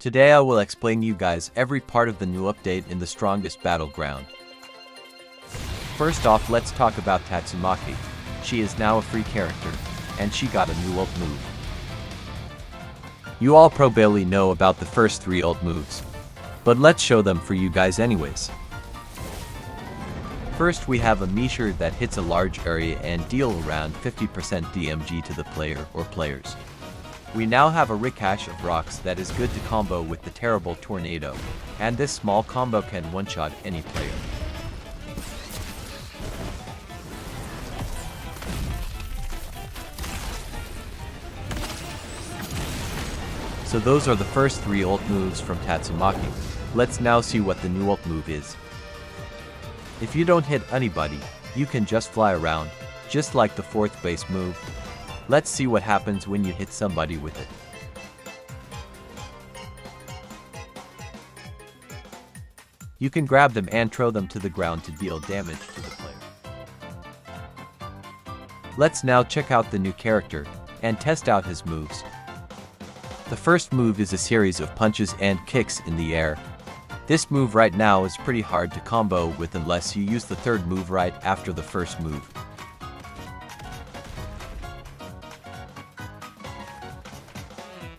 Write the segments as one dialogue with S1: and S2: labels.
S1: Today I will explain you guys every part of the new update in the strongest battleground. First off, let's talk about Tatsumaki. She is now a free character, and she got a new ult move. You all probably know about the first 3 ult moves, but let's show them for you guys anyways. First we have a measure that hits a large area and deal around 50% DMG to the player or players. We now have a Rickash of rocks that is good to combo with the terrible tornado, and this small combo can one-shot any player. So those are the first 3 ult moves from Tatsumaki. Let's now see what the new ult move is. If you don't hit anybody, you can just fly around, just like the 4th base move. Let's see what happens when you hit somebody with it. You can grab them and throw them to the ground to deal damage to the player. Let's now check out the new character and test out his moves. The first move is a series of punches and kicks in the air. This move right now is pretty hard to combo with unless you use the 3rd move right after the first move.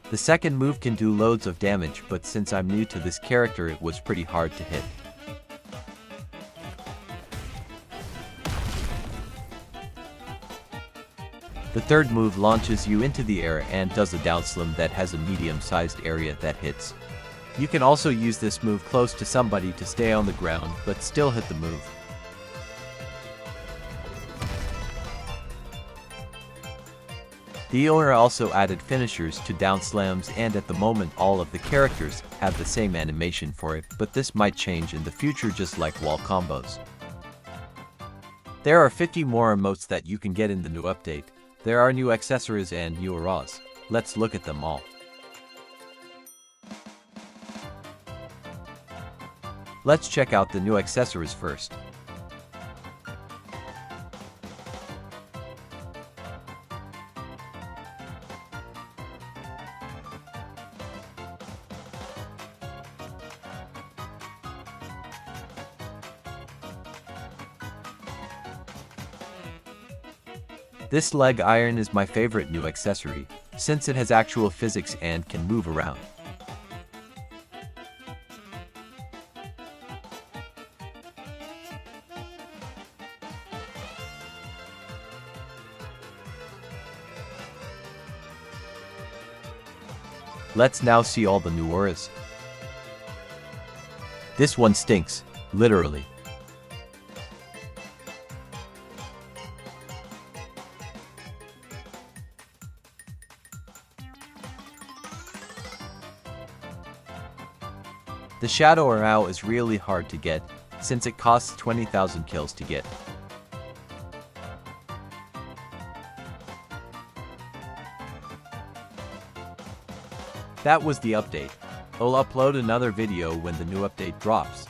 S1: The second move can do loads of damage, but since I'm new to this character it was pretty hard to hit. The 3rd move launches you into the air and does a down slam that has a medium-sized area that hits. You can also use this move close to somebody to stay on the ground, but still hit the move. The owner also added finishers to down slams, and at the moment all of the characters have the same animation for it, but this might change in the future just like wall combos. There are 50 more emotes that you can get in the new update. There are new accessories and new auras. Let's look at them all. Let's check out the new accessories first. This leg iron is my favorite new accessory, since it has actual physics and can move around. Let's now see all the new auras. This one stinks, literally. The Shadow Aura is really hard to get, since it costs 20,000 kills to get. That was the update. I'll upload another video when the new update drops.